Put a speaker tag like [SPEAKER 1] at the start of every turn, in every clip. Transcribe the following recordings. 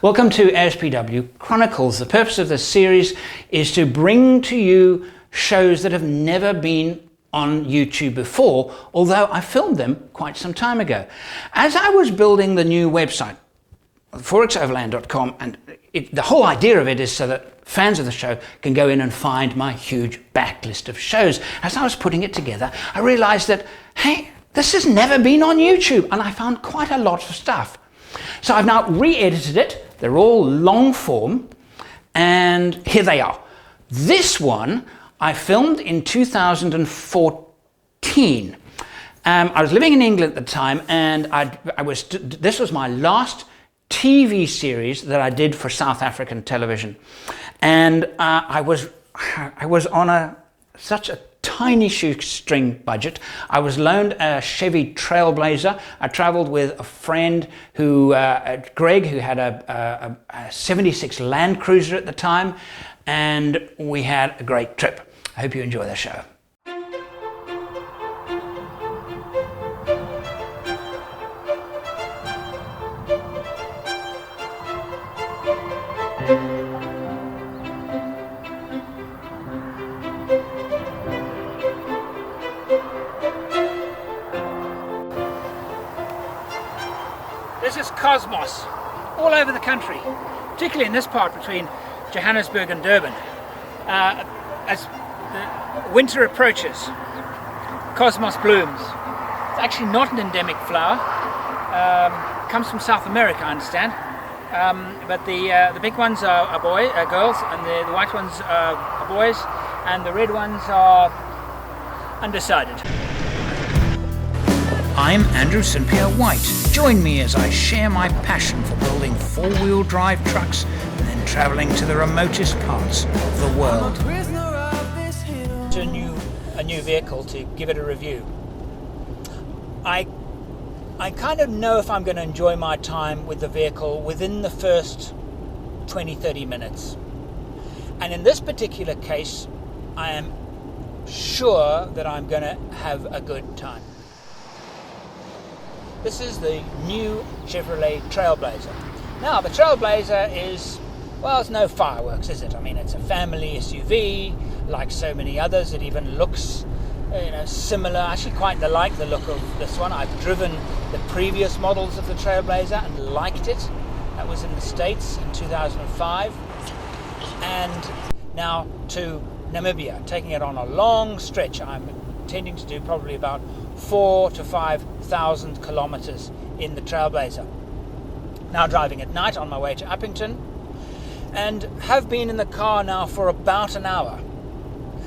[SPEAKER 1] Welcome to ASPW Chronicles. The purpose of this series is to bring to you shows that have never been on YouTube before, although I filmed them quite some time ago. As I was building the new website, forexoverland.com, and the whole idea of it is so that fans of the show can go in and find my huge backlist of shows. As I was putting it together, I realized that, hey, this has never been on YouTube, and I found quite a lot of stuff. So I've now re-edited it. They're all long form, and here they are. This one I filmed in 2014. I was living in England at the time, and this was my last TV series that I did for South African television, and I was on such a tiny shoestring budget. I was loaned a Chevy Trailblazer. I traveled with a friend who, Greg, who had a 76 Land Cruiser at the time, and we had a great trip. I hope you enjoy the show. This is Cosmos all over the country, particularly in this part between Johannesburg and Durban. As the winter approaches, Cosmos blooms. It's actually not an endemic flower. Comes from South America, I understand. But the big ones are girls, and the white ones are boys, and the red ones are undecided. I'm Andrew St Pierre White. Join me as I share my passion for building four-wheel drive trucks and then travelling to the remotest parts of the world. A new vehicle to give it a review. I kind of know if I'm going to enjoy my time with the vehicle within the first 20-30 minutes. And in this particular case, I am sure that I'm going to have a good time. This is the new Chevrolet Trailblazer. Now, the Trailblazer is, well, it's no fireworks, is it? I mean, it's a family SUV, like so many others. It even looks, similar. I actually quite like the look of this one. I've driven the previous models of the Trailblazer and liked it. That was in the States in 2005. And now to Namibia, taking it on a long stretch. I'm intending to do probably about 4,000 to 5,000 kilometers in the Trailblazer. Now driving at night on my way to Uppington, and have been in the car now for about an hour.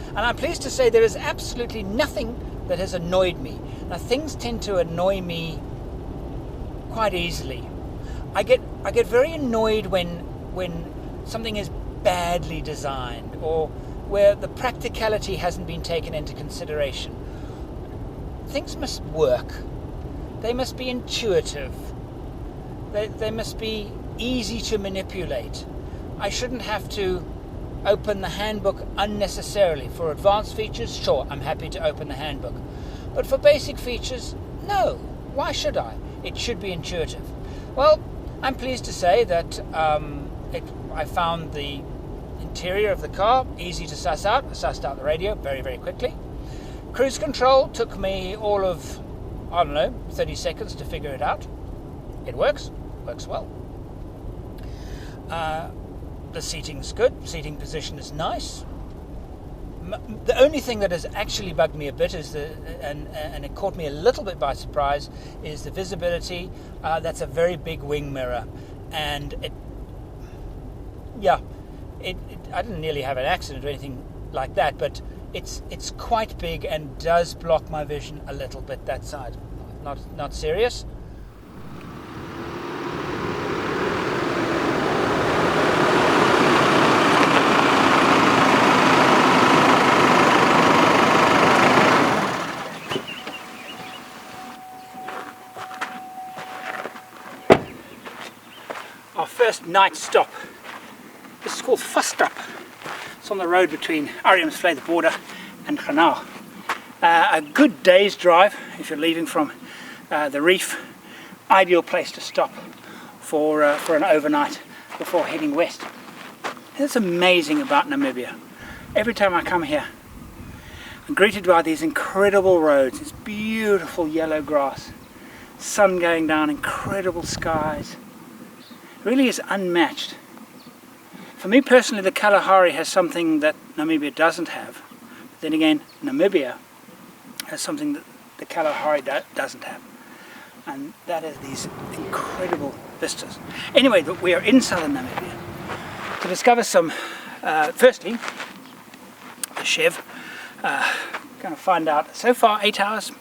[SPEAKER 1] And I'm pleased to say there is absolutely nothing that has annoyed me. Now, things tend to annoy me quite easily. I get very annoyed when something is badly designed, or where the practicality hasn't been taken into consideration. Things must work. They must be intuitive. They must be easy to manipulate. I shouldn't have to open the handbook unnecessarily. For advanced features, sure, I'm happy to open the handbook. But for basic features, no. Why should I? It should be intuitive. Well, I'm pleased to say that I found the interior of the car easy to suss out. I sussed out the radio very, very quickly. Cruise control took me all of, 30 seconds to figure it out. It works well. The seating's good, seating position is nice. The only thing that has actually bugged me a bit is and it caught me a little bit by surprise, is the visibility. That's a very big wing mirror, and I didn't nearly have an accident or anything like that, but it's quite big and does block my vision a little bit, that side. Not serious. Our first night stop. This is called Vastap. It's on the road between Arnhem-Vlei, the border, and Chronicles. A good day's drive if you're leaving from the reef. Ideal place to stop for an overnight before heading west. It's amazing about Namibia. Every time I come here, I'm greeted by these incredible roads, this beautiful yellow grass, sun going down, incredible skies. It really is unmatched. For me personally, the Kalahari has something that Namibia doesn't have. But then again, Namibia has something that the Kalahari doesn't have. And that is these incredible vistas. Anyway, we are in Southern Namibia to discover some, firstly, the Chev. Going to find out, so far 8 hours,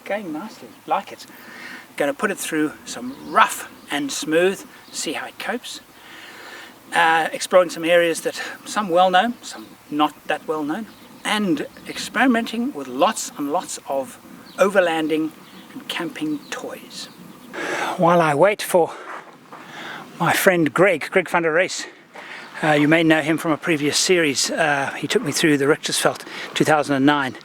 [SPEAKER 1] going nicely, like it. Going to put it through some rough and smooth, see how it copes. Exploring some areas that some well known, some not that well known, and experimenting with lots and lots of overlanding and camping toys. While I wait for my friend Greg van der Reis, you may know him from a previous series. He took me through the Richtersveld 2009.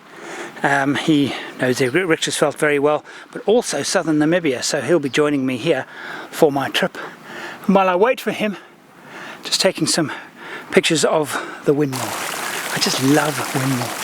[SPEAKER 1] He knows the Richtersveld very well, but also Southern Namibia, so he'll be joining me here for my trip. And while I wait for him, just taking some pictures of the windmill. I just love windmill.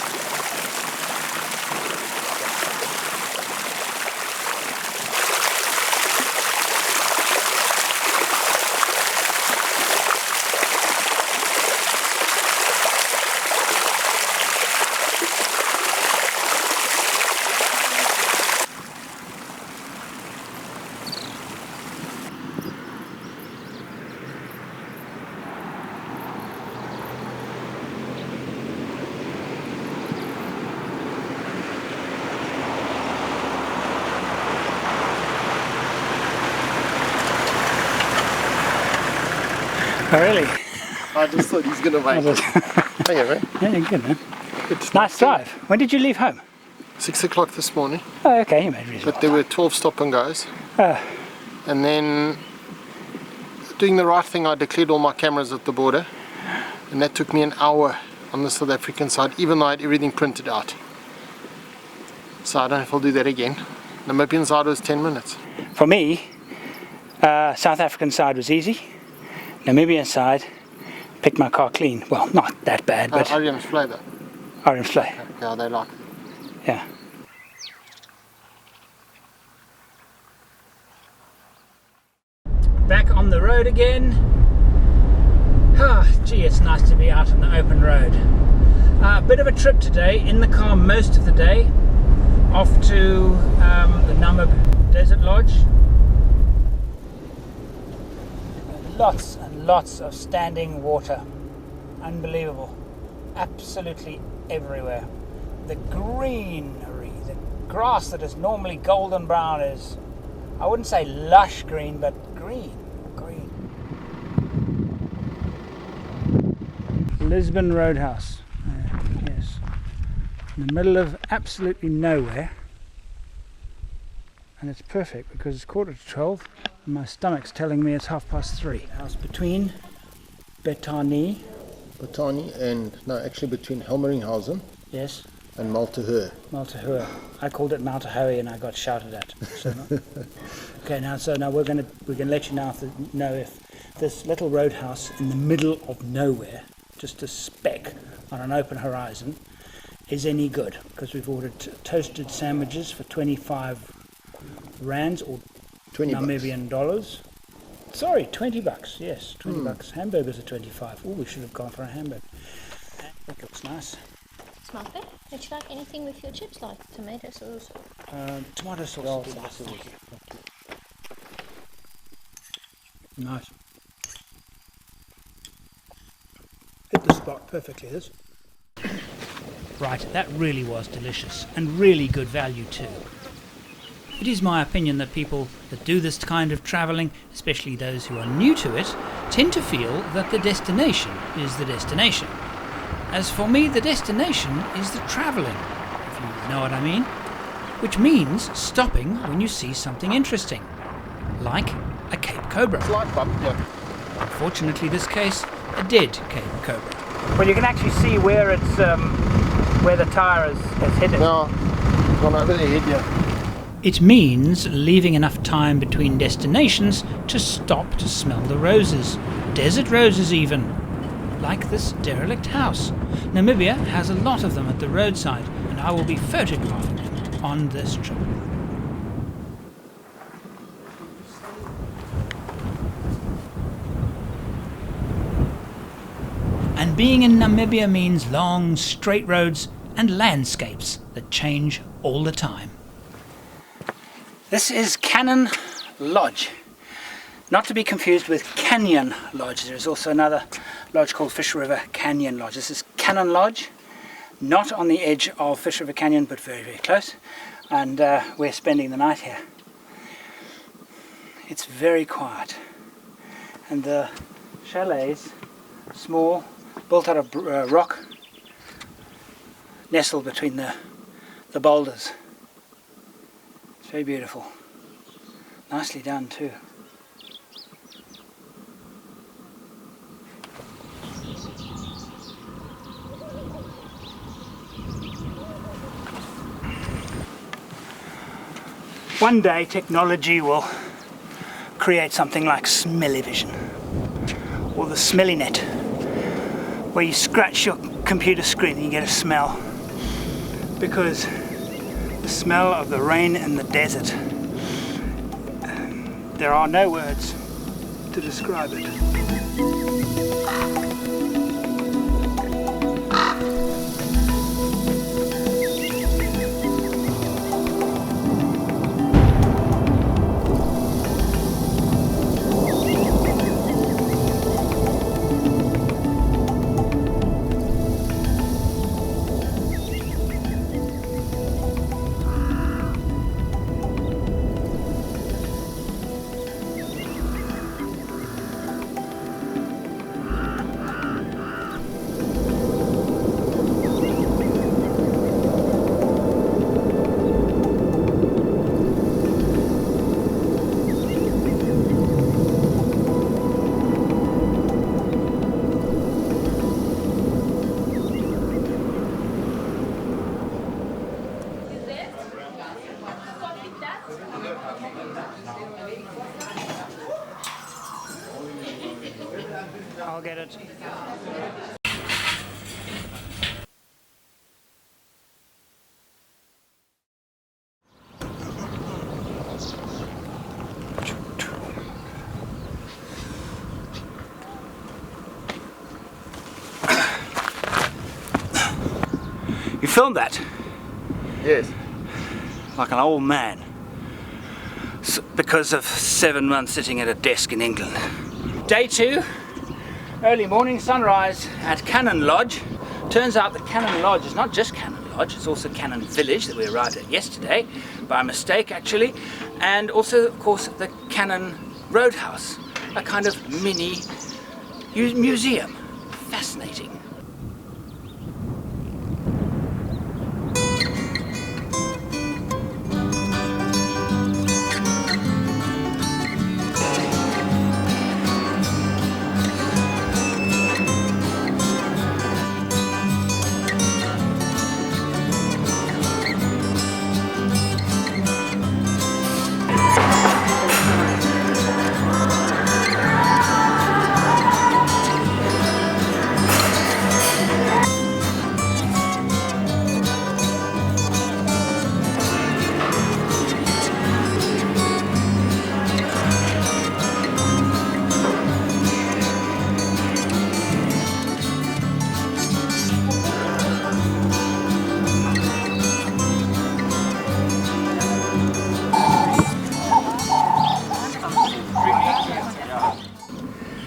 [SPEAKER 1] Oh, really?
[SPEAKER 2] I just thought he's going to make it. Hey, man.
[SPEAKER 1] Yeah, good, man. Nice drive. When did you leave home?
[SPEAKER 2] 6 o'clock this morning.
[SPEAKER 1] Oh, okay, you made reasonable.
[SPEAKER 2] But there were 12 stop and goes.
[SPEAKER 1] Oh.
[SPEAKER 2] And then, doing the right thing, I declared all my cameras at the border. And that took me an hour on the South African side, even though I had everything printed out. So I don't know if I'll do that again. Namibian side was 10 minutes.
[SPEAKER 1] For me, South African side was easy. Namibian side, picked my car clean. Well, not that bad, but...
[SPEAKER 2] Orange Fly though.
[SPEAKER 1] Orange Fly.
[SPEAKER 2] Yeah, they like it.
[SPEAKER 1] Yeah. Back on the road again. Gee, it's nice to be out on the open road. Bit of a trip today, in the car most of the day. Off to the Namib Desert Lodge. Lots and lots of standing water. Unbelievable. Absolutely everywhere. The greenery, the grass that is normally golden brown is, I wouldn't say lush green, but green. Lisbon Roadhouse. Yes. In the middle of absolutely nowhere. And it's perfect because it's 12:15 and my stomach's telling me it's 3:30. House between Betani.
[SPEAKER 2] And, no, actually between Helmeringhausen.
[SPEAKER 1] Yes.
[SPEAKER 2] And Maltahur.
[SPEAKER 1] Maltahur. I called it Maltahoe and I got shouted at. So okay, now we're gonna let you know if this little roadhouse in the middle of nowhere, just a speck on an open horizon, is any good, because we've ordered toasted sandwiches for 25 rands or
[SPEAKER 2] 20
[SPEAKER 1] Namibian dollars. Sorry, 20 bucks. Yes, 20 bucks. Hamburgers are 25. Oh, we should have gone for a hamburger. That looks nice.
[SPEAKER 3] Smart there. Would you like anything with your chips, like tomato sauce?
[SPEAKER 1] Tomato sauce. Nice. Hit the spot perfectly, this. Right, that really was delicious and really good value too. It is my opinion that people that do this kind of travelling, especially those who are new to it, tend to feel that the destination is the destination. As for me, the destination is the travelling, if you know what I mean. Which means stopping when you see something interesting, like a Cape Cobra.
[SPEAKER 2] Slight bump, yeah.
[SPEAKER 1] Unfortunately, this case, a dead Cape Cobra. Well, you can actually see where it's where the tyre has hit it.
[SPEAKER 2] No, it's gone over the head, yeah.
[SPEAKER 1] It means leaving enough time between destinations to stop to smell the roses, desert roses even, like this derelict house. Namibia has a lot of them at the roadside, and I will be photographing them on this trip. And being in Namibia means long, straight roads and landscapes that change all the time. This is Cannon Lodge. Not to be confused with Canyon Lodge. There is also another lodge called Fish River Canyon Lodge. This is Cannon Lodge, not on the edge of Fish River Canyon, but very, very close. And we're spending the night here. It's very quiet. And the chalets, small, built out of rock, nestled between the boulders. It's very beautiful. Nicely done too. One day technology will create something like Smelly-Vision, or the Smelly Net, where you scratch your computer screen and you get a smell. Because the smell of the rain in the desert, there are no words to describe it. I'll get it. You filmed that?
[SPEAKER 2] Yes.
[SPEAKER 1] Like an old man. Because of 7 months sitting at a desk in England. Day 2, early morning sunrise at Cannon Lodge. Turns out that Cannon Lodge is not just Cannon Lodge, it's also Cannon Village that we arrived at yesterday, by mistake actually, and also of course the Cannon Roadhouse, a kind of mini museum. Fascinating.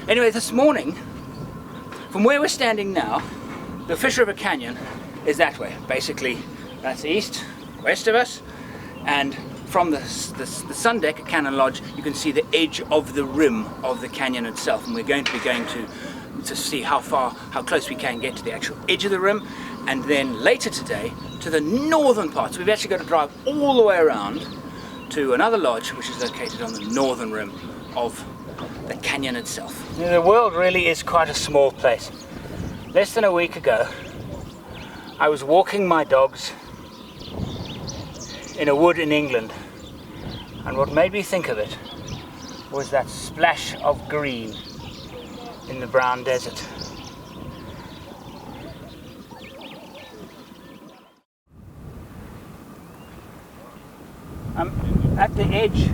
[SPEAKER 1] Anyway, this morning, from where we're standing now, the Fish River Canyon is that way. Basically, that's east, west of us, and from the sun deck at Cannon Lodge, you can see the edge of the rim of the canyon itself, and we're going to be going to see how close we can get to the actual edge of the rim, and then later today to the northern part. So we've actually got to drive all the way around to another lodge, which is located on the northern rim of the canyon itself. The world really is quite a small place. Less than a week ago, I was walking my dogs in a wood in England, and what made me think of it was that splash of green the brown desert. I'm at the edge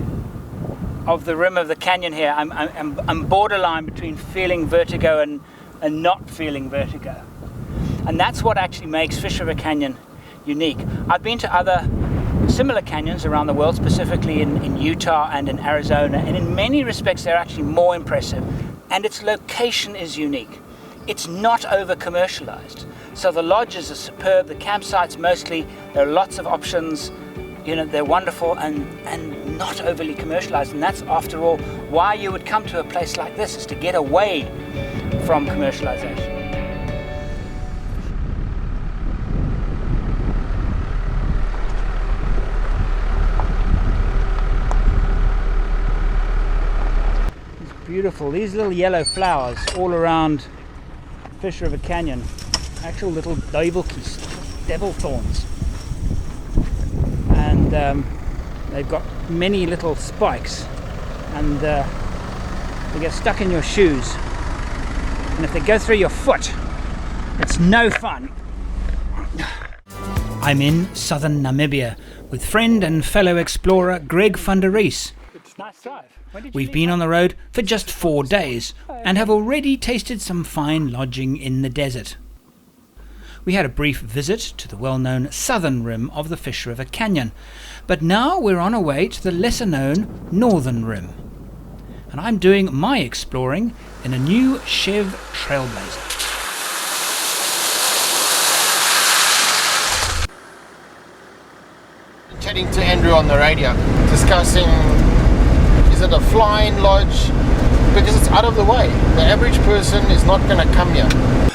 [SPEAKER 1] of the rim of the canyon here. I'm borderline between feeling vertigo and not feeling vertigo. And that's what actually makes Fish River Canyon unique. I've been to other similar canyons around the world, specifically in Utah and in Arizona, and in many respects they're actually more impressive. And its location is unique. It's not over commercialized. So the lodges are superb, the campsites mostly, there are lots of options. You know, they're wonderful and not overly commercialized, and that's after all why you would come to a place like this, is to get away from commercialization. It's beautiful, these little yellow flowers all around Fish River Canyon, actual little devil thorns. And they've got many little spikes, and they get stuck in your shoes, and if they go through your foot, it's no fun. I'm in southern Namibia with friend and fellow explorer Greg van der Reis. Nice drive. We've been on the road for just 4 days and have already tasted some fine lodging in the desert. We had a brief visit to the well-known southern rim of the Fish River Canyon, but now we're on our way to the lesser-known northern rim. And I'm doing my exploring in a new Chevy Trailblazer.
[SPEAKER 2] Chatting to Andrew on the radio, discussing, is it a flying lodge? Because it's out of the way. The average person is not going to come here.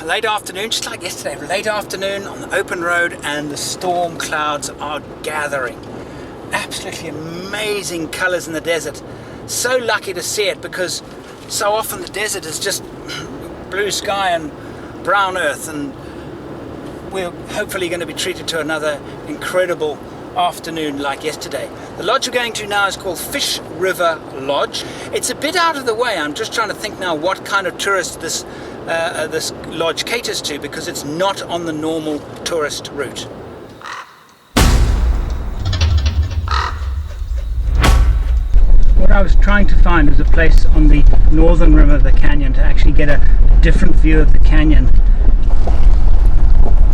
[SPEAKER 1] Late afternoon, just like yesterday, late afternoon on the open road, and the storm clouds are gathering. Absolutely amazing colours in the desert. So lucky to see it, because so often the desert is just blue sky and brown earth, and we're hopefully going to be treated to another incredible afternoon like yesterday. The lodge we're going to now is called Fish River Lodge. It's a bit out of the way. I'm just trying to think now what kind of tourist this lodge caters to, because it's not on the normal tourist route. What I was trying to find was a place on the northern rim of the canyon to actually get a different view of the canyon.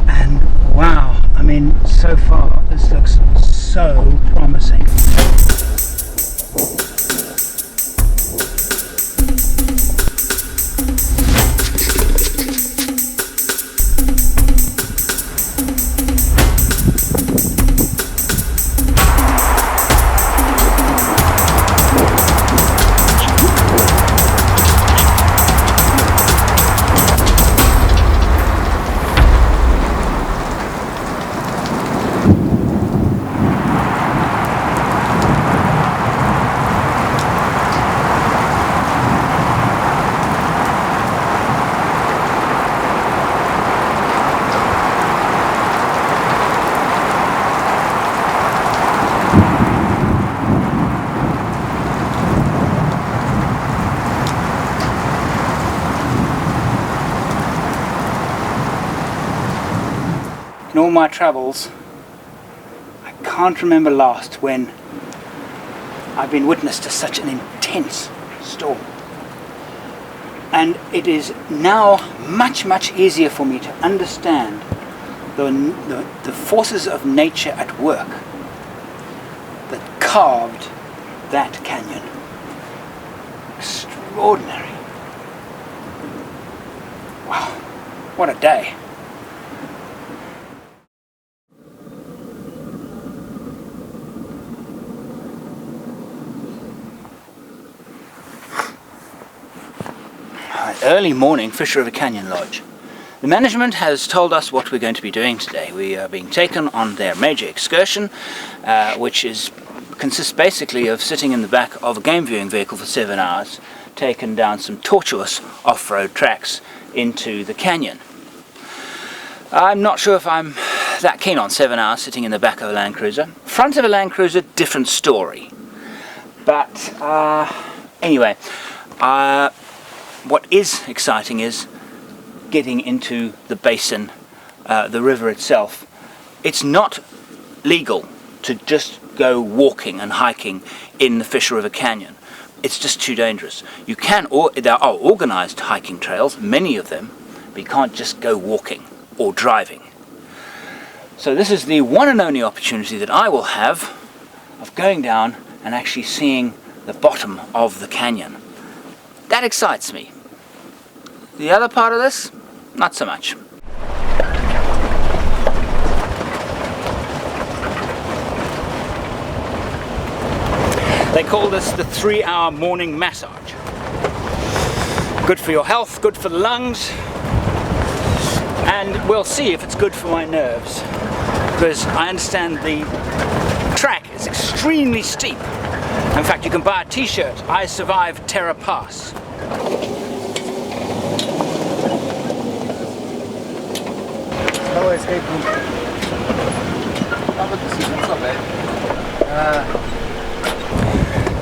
[SPEAKER 1] And wow, I mean, so far this looks so promising. In all my travels, I can't remember last when I've been witness to such an intense storm. And it is now much easier for me to understand the forces of nature at work that carved that canyon. Extraordinary. Wow, what a day. Early morning, Fish River Canyon Lodge. The management has told us what we're going to be doing today. We are being taken on their major excursion, which consists basically of sitting in the back of a game viewing vehicle for 7 hours, taken down some tortuous off-road tracks into the canyon. I'm not sure if I'm that keen on 7 hours sitting in the back of a Land Cruiser. Front of a Land Cruiser, different story. But anyway, what is exciting is getting into the basin, the river itself. It's not legal to just go walking and hiking in the Fish River Canyon. It's just too dangerous. You can, there are organized hiking trails, many of them, but you can't just go walking or driving. So this is the one and only opportunity that I will have of going down and actually seeing the bottom of the canyon. That excites me. The other part of this, not so much. They call this the 3-hour morning massage. Good for your health, good for the lungs, and we'll see if it's good for my nerves, because I understand the track is extremely steep. In fact, you can buy a t-shirt, I survived Terra Pass.
[SPEAKER 4] No escape room.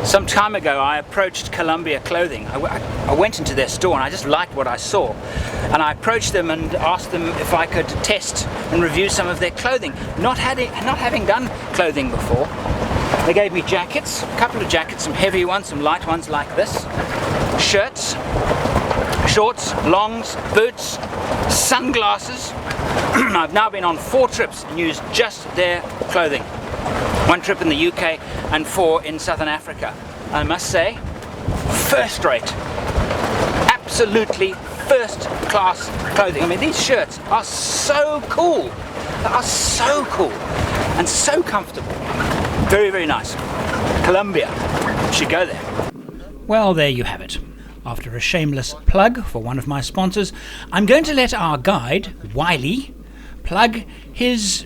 [SPEAKER 1] Some time ago I approached Columbia Clothing. I went into their store and I just liked what I saw. And I approached them and asked them if I could test and review some of their clothing. Not having done clothing before. They gave me jackets, a couple of jackets, some heavy ones, some light ones like this. Shirts, shorts, longs, boots, sunglasses. I've now been on 4 trips and used just their clothing. 1 trip in the UK and 4 in Southern Africa. I must say, first rate. Absolutely first class clothing. I mean, these shirts are so cool. They are so cool and so comfortable. Very, very nice. Columbia. You should go there. Well, there you have it. After a shameless plug for one of my sponsors, I'm going to let our guide, Wiley, plug his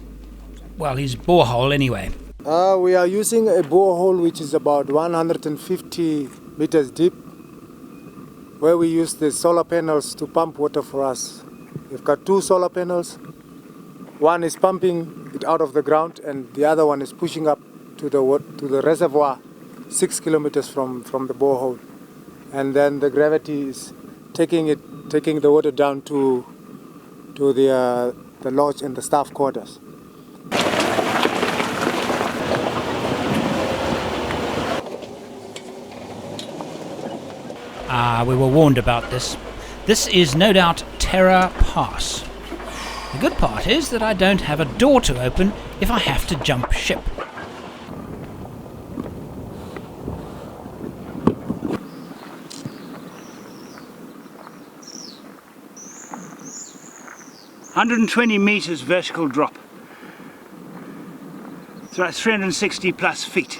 [SPEAKER 1] borehole anyway.
[SPEAKER 4] We are using a borehole which is about 150 meters deep, where we use the solar panels to pump water for us. We've got 2 solar panels. One is pumping it out of the ground and the other one is pushing up to the reservoir 6 kilometers from the borehole. And then the gravity is taking the water down to the lodge and the staff quarters.
[SPEAKER 1] We were warned about this. This is no doubt Terra Pass. The good part is that I don't have a door to open if I have to jump ship. "120 meters vertical drop. So that's 360 plus feet.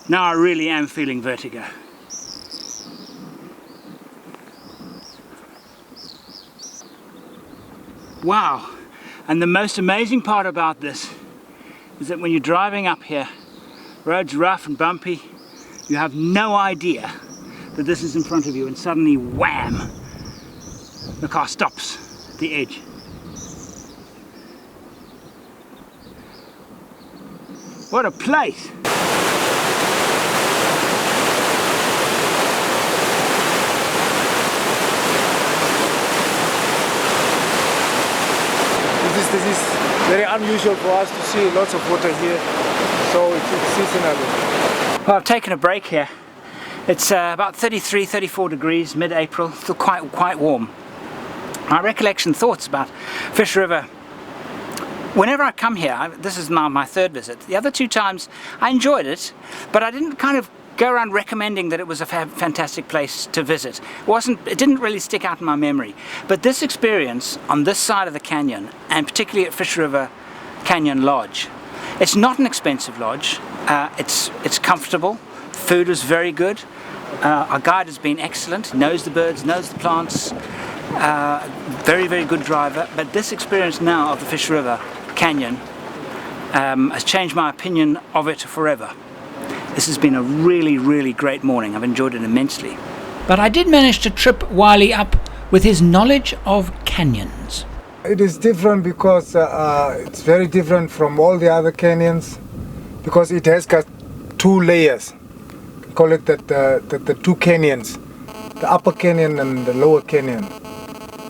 [SPEAKER 1] Now I really am feeling vertigo. Wow! And the most amazing part about this is that when you're driving up here, road's rough and bumpy, you have no idea that this is in front of you, and suddenly wham! The car stops at the edge. What a place!
[SPEAKER 4] This is very unusual for us to see lots of water here, so it's seasonal.
[SPEAKER 1] Well, I've taken a break here. It's about 33, 34 degrees, mid-April, still quite warm. My recollection thoughts about Fish River, whenever I come here, this is now my 3rd visit. The other 2 times I enjoyed it, but I didn't kind of go around recommending that it was a fantastic place to visit. It didn't really stick out in my memory. But this experience on this side of the canyon, and particularly at Fish River Canyon Lodge, it's not an expensive lodge. It's comfortable. Food was very good. Our guide has been excellent. He knows the birds, knows the plants. Very, very good driver. But this experience now of the Fish River Canyon has changed my opinion of it forever. This has been a really, really great morning. I've enjoyed it immensely. But I did manage to trip Wiley up with his knowledge of canyons.
[SPEAKER 4] It is different because it's very different from all the other canyons, because it has got 2 layers. call it that the two canyons, the upper canyon and the lower canyon.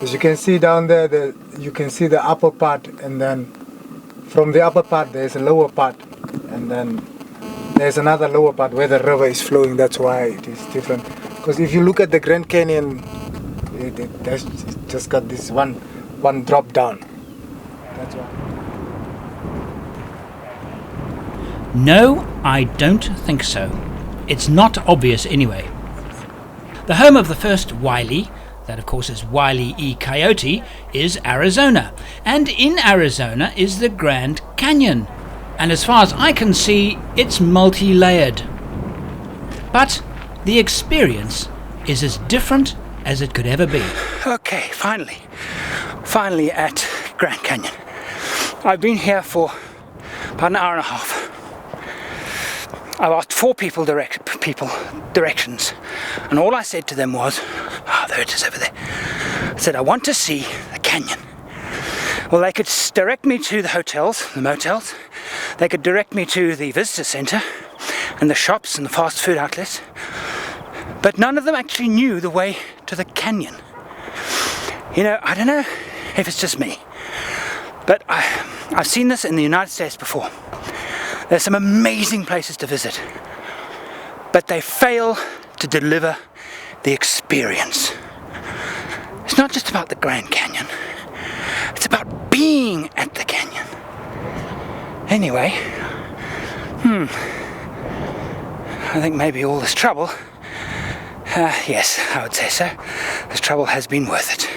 [SPEAKER 4] As you can see down there, you can see the upper part, and then from the upper part there's a lower part, and then there's another lower part where the river is flowing. That's why it is different. Because if you look at the Grand Canyon, it's just got this one drop down. That's why.
[SPEAKER 1] No, I don't think so. It's not obvious anyway. The home of the first Wile, that of course is Wile E. Coyote, is Arizona. And in Arizona is the Grand Canyon. And as far as I can see, it's multi-layered. But the experience is as different as it could ever be.
[SPEAKER 5] Okay, finally at Grand Canyon. I've been here for about an hour and a half. I've asked 4 people directions, and all I said to them was, there it is over there. I said, I want to see the canyon. Well, they could direct me to the hotels, the motels. They could direct me to the visitor center and the shops and the fast food outlets. But none of them actually knew the way to the canyon. You know, I don't know if it's just me, but I've seen this in the United States before. There's some amazing places to visit, but they fail to deliver the experience. It's not just about the Grand Canyon. It's about being at the canyon. Anyway, I think maybe all this trouble, yes, I would say so. This trouble has been worth it.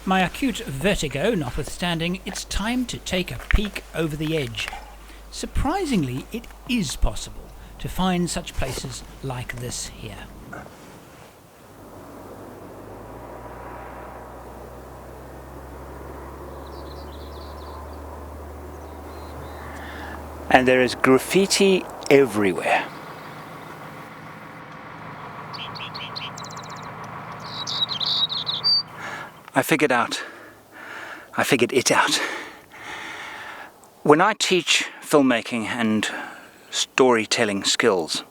[SPEAKER 1] My acute vertigo notwithstanding, it's time to take a peek over the edge. Surprisingly, it is possible to find such places like this here.
[SPEAKER 5] And there is graffiti everywhere. I figured it out. When I teach filmmaking and storytelling skills,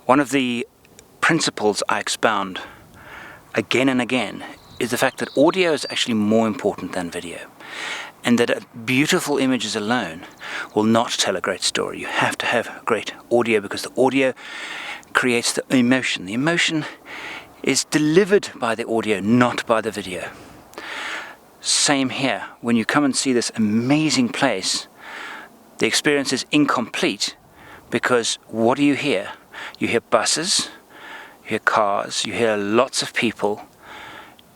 [SPEAKER 5] one of the principles I expound again and again is the fact that audio is actually more important than video, and that beautiful images alone will not tell a great story. You have to have great audio, because the audio creates the emotion. The emotion is delivered by the audio, not by the video. Same here. When you come and see this amazing place, the experience is incomplete, because what do you hear? You hear buses, you hear cars, you hear lots of people,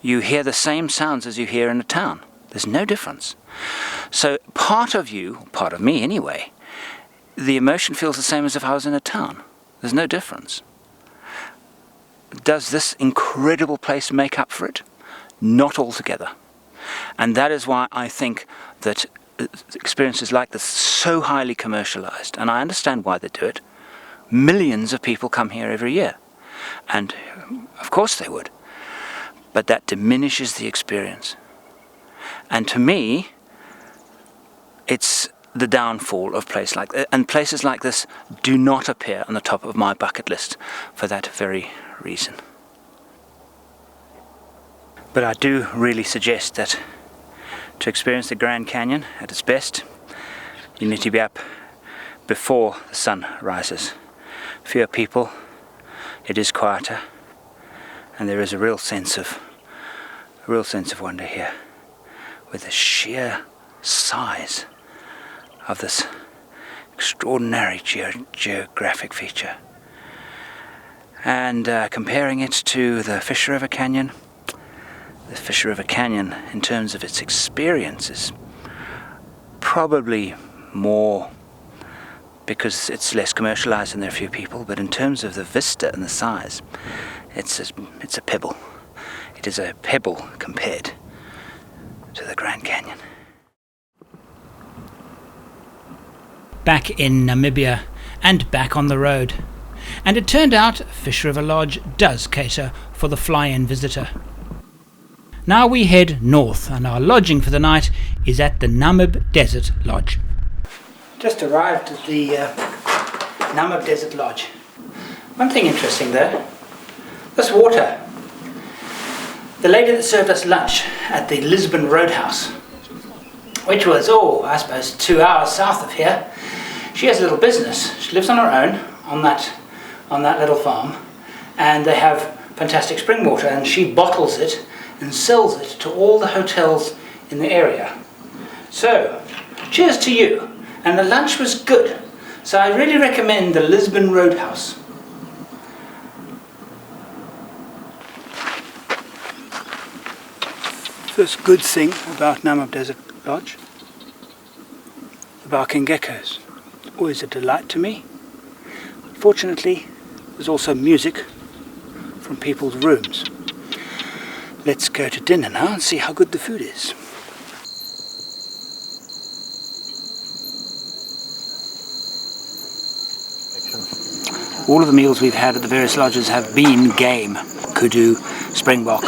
[SPEAKER 5] you hear the same sounds as you hear in a town. There's no difference. So part of you, part of me anyway, the emotion feels the same as if I was in a town. There's no difference. Does this incredible place make up for it? Not altogether. And that is why I think that experiences like this are so highly commercialized, and I understand why they do it. Millions of people come here every year, and of course they would, but that diminishes the experience. And to me, it's the downfall of places like this, and places like this do not appear on the top of my bucket list for that very reason. But I do really suggest that to experience the Grand Canyon at its best, you need to be up before the sun rises. Fewer people, it is quieter, and there is a real sense of wonder here, with the sheer size of this extraordinary geographic feature. And comparing it to the Fish River Canyon, the Fish River Canyon, in terms of its experience, is probably more, because it's less commercialized and there are few people, but in terms of the vista and the size, it's a pebble. it is a pebble compared to the Grand Canyon.
[SPEAKER 1] Back in Namibia and back on the road. And it turned out Fish River Lodge does cater for the fly-in visitor. Now we head north, and our lodging for the night is at the Namib Desert Lodge. Just arrived at the Namib Desert Lodge. One thing interesting though, this water. The lady that served us lunch at the Lisbon Roadhouse, which was, I suppose 2 hours south of here, she has a little business. She lives on her own on that little farm, and they have fantastic spring water, and she bottles it and sells it to all the hotels in the area. So, cheers to you. And the lunch was good, so I really recommend the Lisbon Roadhouse. First good thing about Namib Desert Lodge, the barking geckos. Always a delight to me. Fortunately, there's also music from people's rooms. Let's go to dinner now and see how good the food is. All of the meals we've had at the various lodges have been game, kudu, springbok,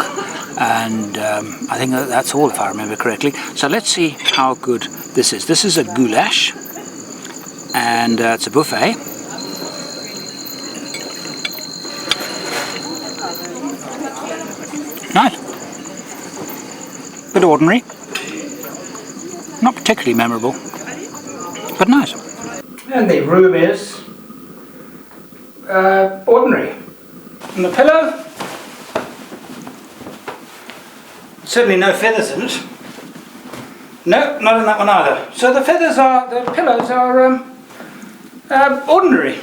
[SPEAKER 1] and I think that's all if I remember correctly. So let's see how good this is. This is a goulash, and it's a buffet. Nice. Bit ordinary. Not particularly memorable, but nice. And the room is ordinary. And the pillow, certainly no feathers in it. No, not in that one either. So the pillows are ordinary.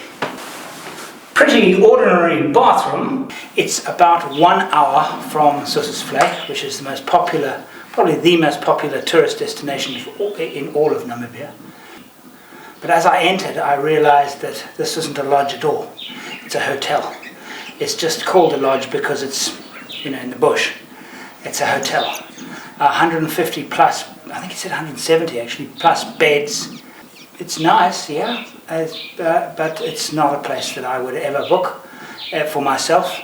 [SPEAKER 1] Pretty ordinary bathroom. It's about 1 hour from Sosusvlei, which is the most popular, probably the most popular tourist destination in all of Namibia. But as I entered, I realized that this isn't a lodge at all. It's a hotel. It's just called a lodge because it's, in the bush. It's a hotel. 150 plus, I think it said 170 actually, plus beds. It's nice, yeah, but it's not a place that I would ever book for myself.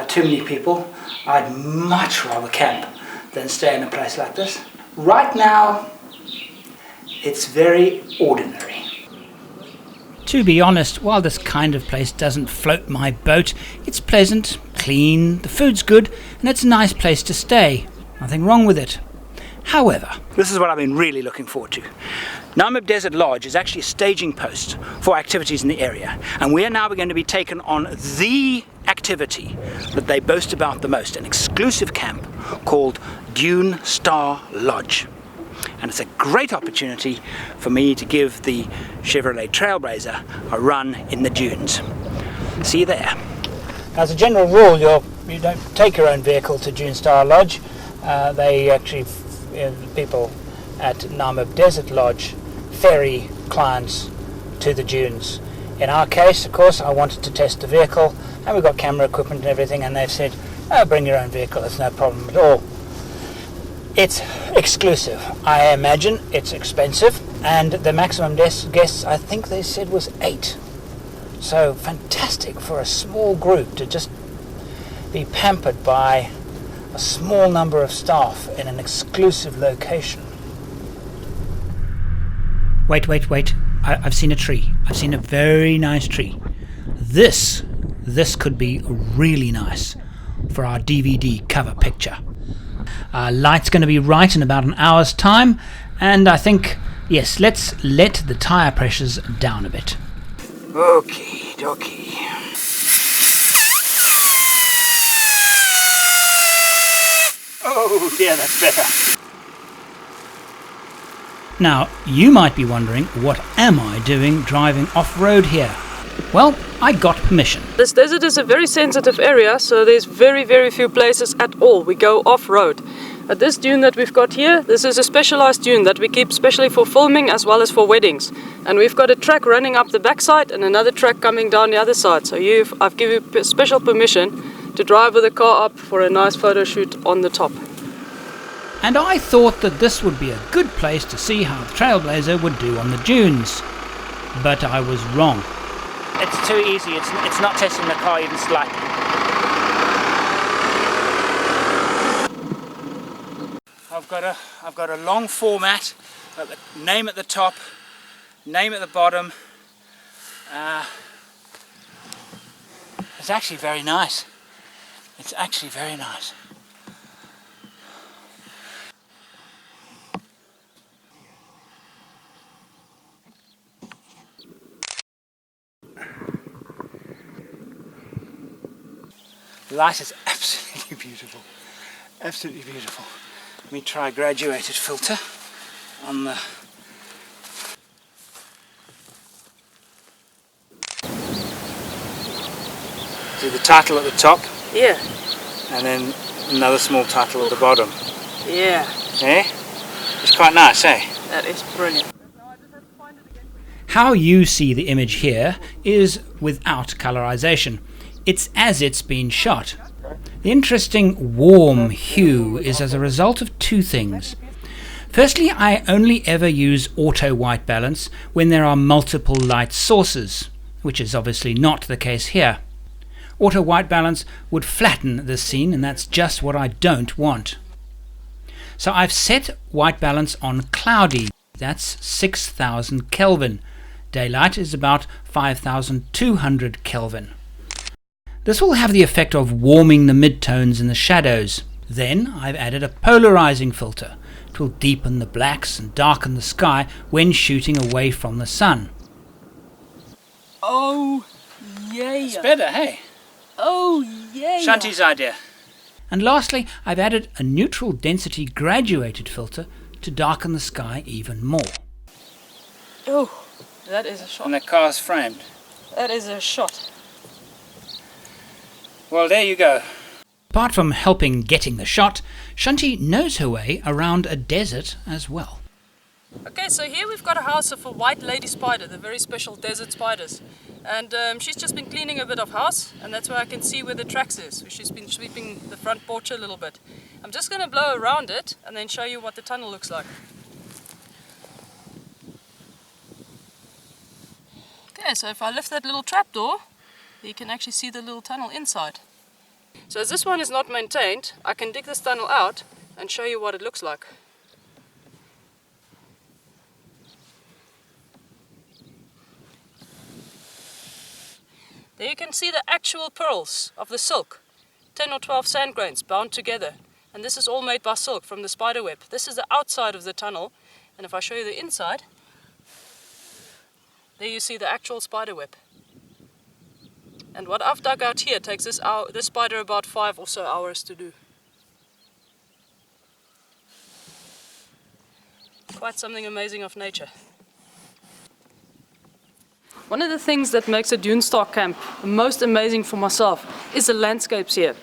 [SPEAKER 1] Too many people. I'd much rather camp than stay in a place like this. Right now, it's very ordinary. To be honest, while this kind of place doesn't float my boat, it's pleasant, clean, the food's good, and it's a nice place to stay. Nothing wrong with it. However, this is what I've been really looking forward to. Namib Desert Lodge is actually a staging post for activities in the area, and we are now going to be taken on the activity that they boast about the most, an exclusive camp called Dune Star Lodge. And it's a great opportunity for me to give the Chevrolet Trailblazer a run in the dunes. See you there. As a general rule, you don't take your own vehicle to Dune Star Lodge. They actually, people at Namib Desert Lodge ferry clients to the dunes. In our case, of course, I wanted to test the vehicle, and we've got camera equipment and everything, and they've said, bring your own vehicle, it's no problem at all. It's exclusive. I imagine it's expensive, and the maximum guests, I think they said, was 8. So fantastic for a small group to just be pampered by a small number of staff in an exclusive location. Wait. I've seen a tree. I've seen a very nice tree. This could be really nice for our DVD cover picture. Light's going to be right in about an hour's time, and I think, yes, let's let the tire pressures down a bit. Okie dokie. Oh dear, that's better. Now, you might be wondering, what am I doing driving off-road here? Well, I got permission.
[SPEAKER 6] This desert is a very sensitive area, so there's very, very few places at all we go off-road. At this dune that we've got here, this is a specialized dune that we keep specially for filming as well as for weddings. And we've got a track running up the backside and another track coming down the other side. So I've given you special permission to to drive with the car up for a nice photo shoot on the top.
[SPEAKER 1] And I thought that this would be a good place to see how the Trailblazer would do on the dunes. But I was wrong. It's too easy, it's not testing the car even slightly. I've got a long format, name at the top, name at the bottom. It's actually very nice. It's actually very nice. The light is absolutely beautiful. Absolutely beautiful. Let me try a graduated filter on the... Do the title at the top.
[SPEAKER 6] Yeah.
[SPEAKER 1] And then another small title at the bottom.
[SPEAKER 6] Yeah.
[SPEAKER 1] Eh? It's quite nice, eh?
[SPEAKER 6] That is brilliant.
[SPEAKER 1] How you see the image here is without colorization. It's as it's been shot. The interesting warm hue is as a result of two things. Firstly, I only ever use auto white balance when there are multiple light sources, which is obviously not the case here. Auto white balance would flatten this scene, and that's just what I don't want. So I've set white balance on cloudy. That's 6000 Kelvin. Daylight is about 5200 Kelvin. This will have the effect of warming the midtones and the shadows. Then I've added a polarizing filter. It will deepen the blacks and darken the sky when shooting away from the sun.
[SPEAKER 6] Oh, yeah.
[SPEAKER 1] It's better, hey?
[SPEAKER 6] Oh, yeah.
[SPEAKER 1] Shanti's idea. And lastly, I've added a neutral density graduated filter to darken the sky even more.
[SPEAKER 6] Oh, that is a shot.
[SPEAKER 1] And the car's framed.
[SPEAKER 6] That is a shot.
[SPEAKER 1] Well, there you go. Apart from helping getting the shot, Shanti knows her way around a desert as well.
[SPEAKER 6] Okay, so here we've got a house of a white lady spider, the very special desert spiders. And she's just been cleaning a bit of house, and that's where I can see where the tracks is. She's been sweeping the front porch a little bit. I'm just going to blow around it and then show you what the tunnel looks like. Okay, so if I lift that little trapdoor, you can actually see the little tunnel inside. So as this one is not maintained, I can dig this tunnel out and show you what it looks like. There you can see the actual pearls of the silk, 10 or 12 sand grains bound together. And this is all made by silk from the spider web. This is the outside of the tunnel, and if I show you the inside, there you see the actual spider web. And what I've dug out here takes this spider about 5 or so hours to do. Quite something amazing of nature. One of the things that makes a dune star camp most amazing for myself is the landscapes here.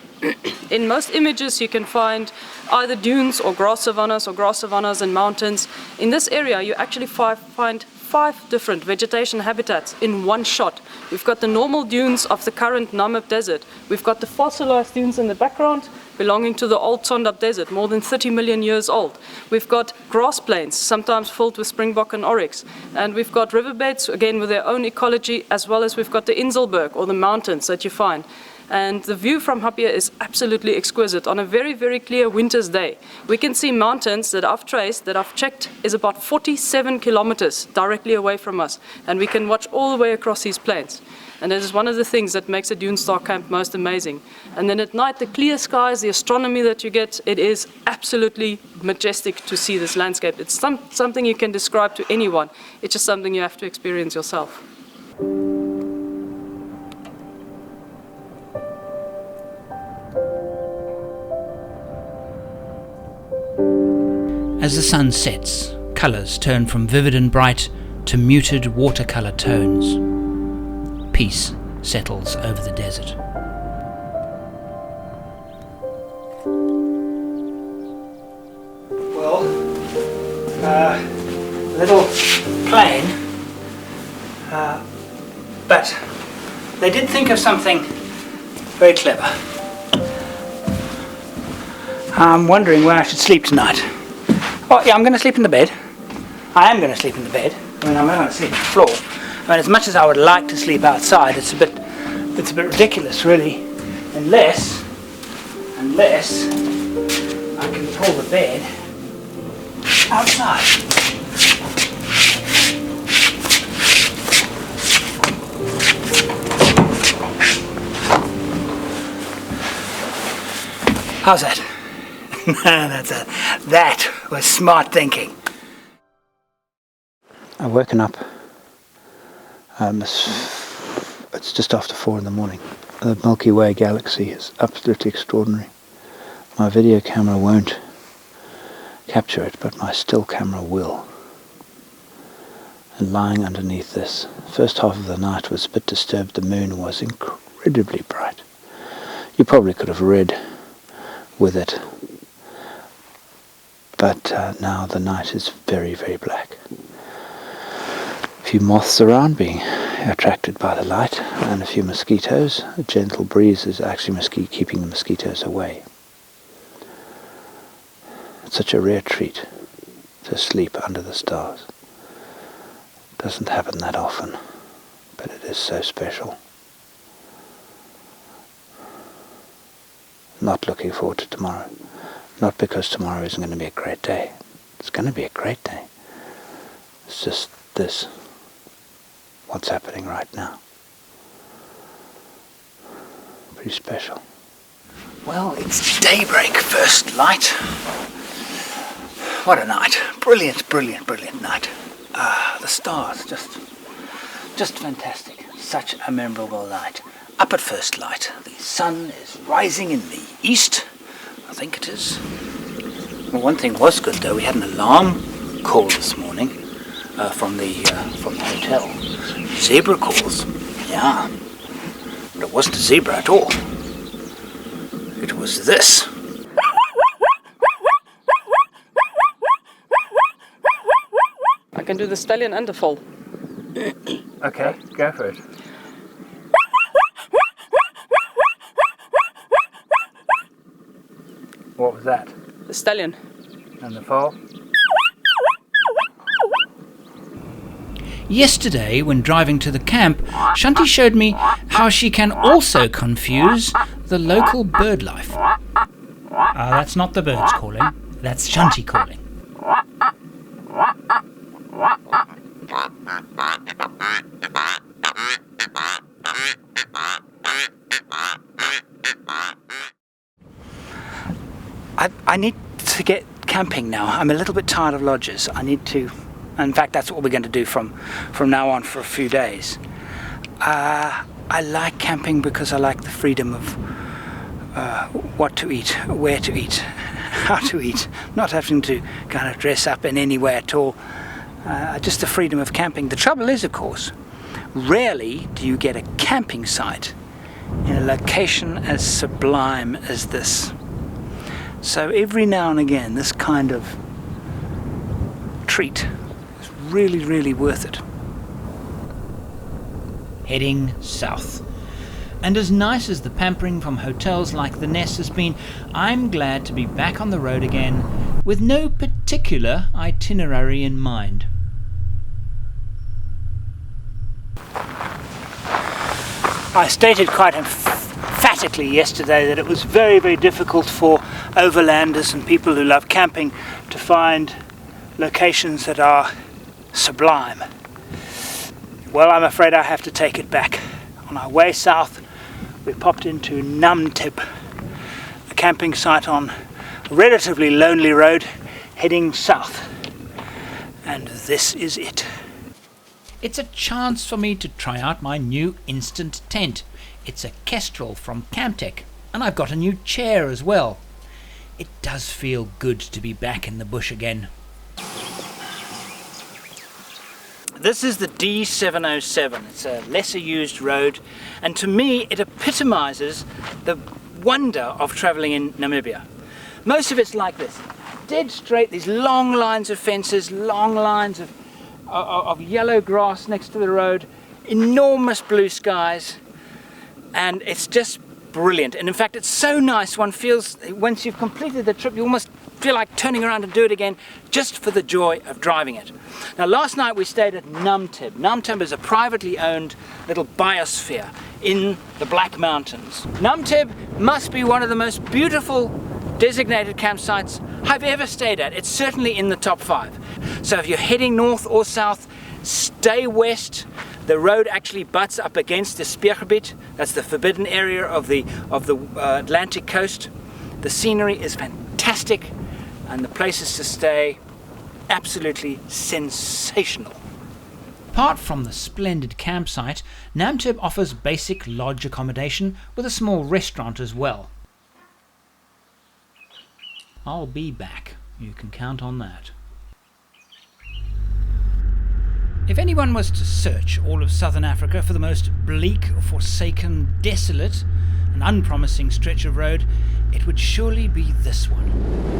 [SPEAKER 6] In most images you can find either dunes or grass savannas and mountains. In this area you actually find 5 different vegetation habitats in one shot. We've got the normal dunes of the current Namib desert. We've got the fossilized dunes in the background belonging to the old Tsondap desert, more than 30 million years old. We've got grass plains, sometimes filled with springbok and oryx. And we've got riverbeds, again with their own ecology, as well as we've got the Inselberg, or the mountains that you find. And the view from up here is absolutely exquisite. On a very, very clear winter's day, we can see mountains that I've traced, that I've checked, is about 47 kilometers directly away from us. And we can watch all the way across these plains. And this is one of the things that makes a dune star camp most amazing. And then at night, the clear skies, the astronomy that you get, it is absolutely majestic to see this landscape. It's something you can describe to anyone. It's just something you have to experience yourself.
[SPEAKER 1] As the sun sets, colours turn from vivid and bright to muted watercolour tones. Peace settles over the desert. Well, little plain, but they did think of something very clever. I'm wondering where I should sleep tonight. Oh yeah, I'm going to sleep in the bed. I am going to sleep in the bed. I mean, I'm not going to sleep on the floor. I mean, as much as I would like to sleep outside, it's a bit ridiculous, really. Unless I can pull the bed outside. How's that? That was smart thinking.
[SPEAKER 5] I've woken up. It's just after 4 in the morning. The Milky Way galaxy is absolutely extraordinary. My video camera won't capture it, but my still camera will. And lying underneath this, first half of the night was a bit disturbed. The moon was incredibly bright. You probably could have read with it. But now the night is very, very black. A few moths around being attracted by the light, and a few mosquitoes. A gentle breeze is actually keeping the mosquitoes away. It's such a rare treat to sleep under the stars. It doesn't happen that often, but it is so special. Not looking forward to tomorrow. Not because tomorrow isn't going to be a great day. It's going to be a great day. It's just this. What's happening right now. Pretty special.
[SPEAKER 1] Well, it's daybreak, first light. What a night. Brilliant, brilliant, brilliant night. The stars, just fantastic. Such a memorable night. Up at first light. The sun is rising in the east. I think it is. Well, one thing was good though. We had an alarm call this morning from the hotel. Zebra calls. Yeah. But it wasn't a zebra at all. It was this.
[SPEAKER 6] I can do the stallion and the foal.
[SPEAKER 1] Okay, go for it. What was that?
[SPEAKER 6] The stallion.
[SPEAKER 1] And the foal? Yesterday, when driving to the camp, Shanti showed me how she can also confuse the local bird life. That's not the birds calling, that's Shanti calling. I need to get camping now. I'm a little bit tired of lodges. I need to, in fact that's what we're going to do from now on for a few days. I like camping because I like the freedom of what to eat, where to eat, how to eat, not having to kind of dress up in any way at all. Just the freedom of camping. The trouble is, of course, rarely do you get a camping site in a location as sublime as this. So every now and again, this kind of treat is really, really worth it. Heading south. And as nice as the pampering from hotels like the Nest has been, I'm glad to be back on the road again with no particular itinerary in mind. I stated quite emphatically yesterday that it was very, very difficult for overlanders and people who love camping to find locations that are sublime. Well, I'm afraid I have to take it back. On our way south, we popped into Namtib, a camping site on a relatively lonely road heading south. And this is it. It's a chance for me to try out my new instant tent. It's a Kestrel from Camtech, and I've got a new chair as well. It does feel good to be back in the bush again. This is the D707. It's a lesser used road, and to me it epitomizes the wonder of traveling in Namibia. Most of it's like this, dead straight, these long lines of fences, long lines of yellow grass next to the road, enormous blue skies, and it's just
[SPEAKER 5] brilliant. And in fact, it's so nice, one feels, once you've completed the trip, you almost feel like turning around and do it again, just for the joy of driving it. Now, last night we stayed at Namtib. Namtib is a privately owned little biosphere in the Black Mountains. Namtib must be one of the most beautiful designated campsites I've ever stayed at. It's certainly in the top 5. So if you're heading north or south, stay west. The road actually butts up against the Speergebied. That's the forbidden area of the Atlantic coast. The scenery is fantastic, and the places to stay absolutely sensational. Apart from the splendid campsite, Namtib offers basic lodge accommodation with a small restaurant as well. I'll be back, you can count on that. If anyone was to search all of southern Africa for the most bleak, forsaken, desolate and unpromising stretch of road, it would surely be this one.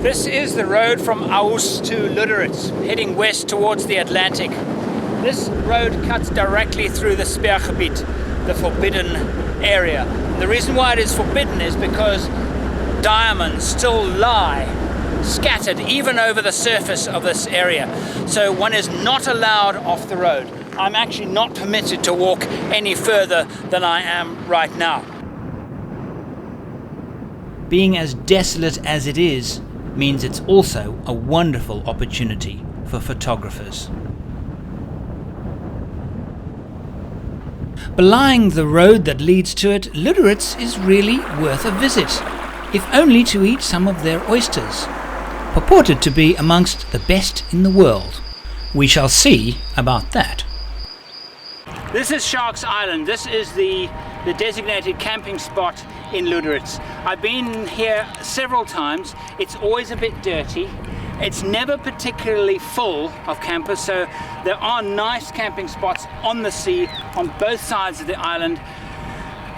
[SPEAKER 5] This is the road from Aus to Lüderitz, heading west towards the Atlantic. This road cuts directly through the Speergebied, the forbidden area. The reason why it is forbidden is because diamonds still lie scattered even over the surface of this area. So one is not allowed off the road. I'm actually not permitted to walk any further than I am right now. Being as desolate as it is means it's also a wonderful opportunity for photographers. Belying the road that leads to it, Lüderitz is really worth a visit, if only to eat some of their oysters, purported to be amongst the best in the world. We shall see about that. This is Sharks Island. This is the designated camping spot in Lüderitz. I've been here several times. It's always a bit dirty. It's never particularly full of campers, so there are nice camping spots on the sea on both sides of the island.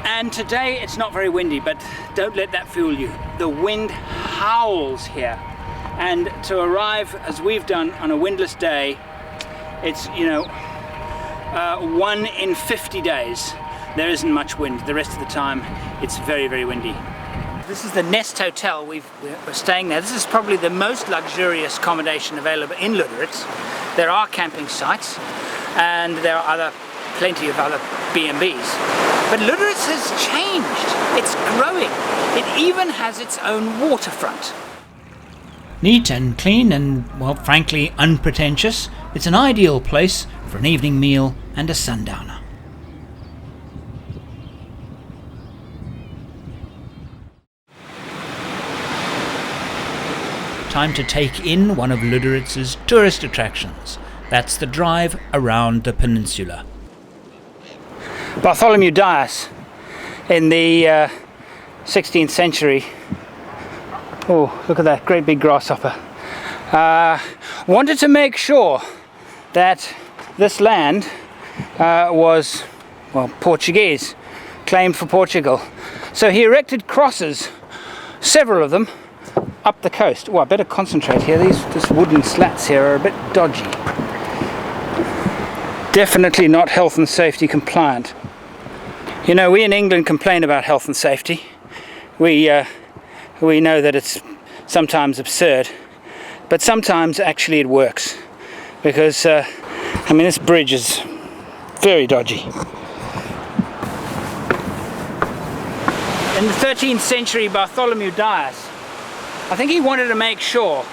[SPEAKER 5] And today it's not very windy, but don't let that fool you. The wind howls here. And to arrive as we've done on a windless day, it's, 1 in 50 days. There isn't much wind. The rest of the time it's very, very windy. This is the Nest Hotel. We're staying there. This is probably the most luxurious accommodation available in Lüderitz. There are camping sites and there are plenty of other B&Bs. But Lüderitz has changed. It's growing. It even has its own waterfront. Neat and clean and, well, frankly unpretentious, it's an ideal place for an evening meal and a sundowner. Time to take in one of Lüderitz's tourist attractions. That's the drive around the peninsula. Bartholomew Dias in the 16th century. Oh, look at that great big grasshopper. Wanted to make sure that this land was, well, Portuguese, claimed for Portugal. So he erected crosses, several of them, up the coast. Oh, I better concentrate here. These wooden slats here are a bit dodgy. Definitely not health and safety compliant. You know, we in England complain about health and safety. We know that it's sometimes absurd, but sometimes actually it works. Because, this bridge is very dodgy. In the 13th century, Bartholomew Dias, I think he wanted to make sure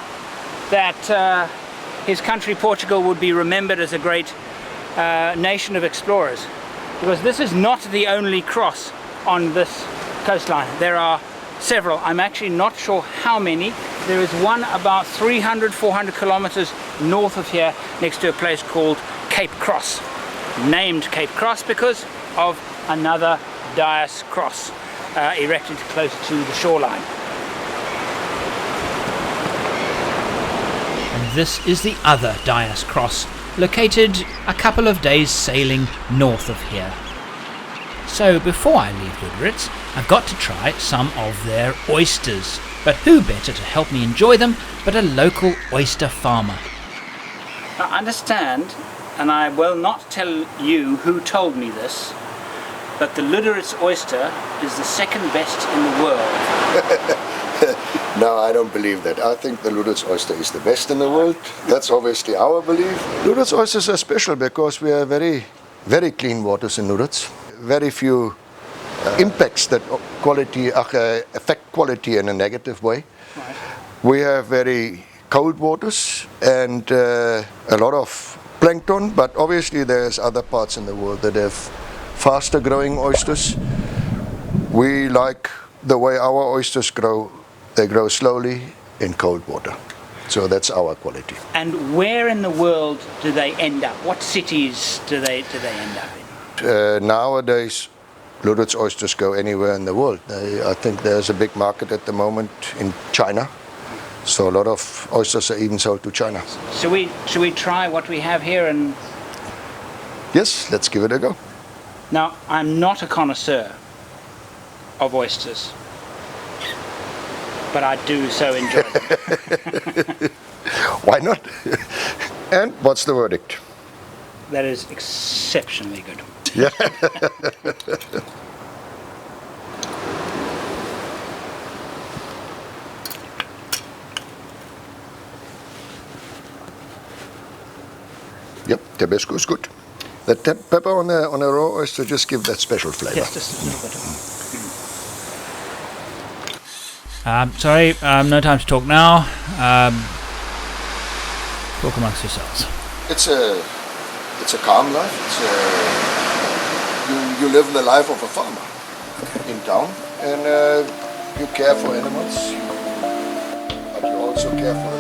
[SPEAKER 5] that his country, Portugal, would be remembered as a great nation of explorers. Because this is not the only cross on this coastline. There are several. I'm actually not sure how many. There is one about 300-400 kilometers north of here, next to a place called Cape Cross. Named Cape Cross because of another Dias cross erected close to the shoreline. And this is the other Dias cross, located a couple of days sailing north of here. So before I leave Lüderitz, I've got to try some of their oysters. But who better to help me enjoy them but a local oyster farmer? Now understand, and I will not tell you who told me this, but the Luderitz oyster is the second best in the world.
[SPEAKER 7] No, I don't believe that. I think the Luderitz oyster is the best in the world. That's obviously our belief. Luderitz oysters are special because we have very, very clean waters in Luderitz. Very few impacts that affect quality in a negative way.
[SPEAKER 5] Right.
[SPEAKER 7] We have very cold waters and a lot of plankton, but obviously there's other parts in the world that have faster growing oysters. We like the way our oysters grow. They grow slowly in cold water. So that's our quality.
[SPEAKER 5] And where in the world do they end up? What cities do they end up in?
[SPEAKER 7] Nowadays, Luderitz oysters go anywhere in the world. I think there's a big market at the moment in China. So a lot of oysters are even sold to China.
[SPEAKER 5] Should we try what we have here? And
[SPEAKER 7] Yes, let's give it a go.
[SPEAKER 5] now, I'm not a connoisseur of oysters, but I do so enjoy them.
[SPEAKER 7] Why not? And what's the verdict?
[SPEAKER 5] That is exceptionally good.
[SPEAKER 7] Yeah. Yep, Tabasco is good. The pepper on a raw oyster just give that special flavor.
[SPEAKER 5] Yes, just a little bit.
[SPEAKER 1] Sorry, no time to talk now. Talk amongst yourselves.
[SPEAKER 7] It's a calm life. You live the life of a farmer in town, and you care for animals, but you also care for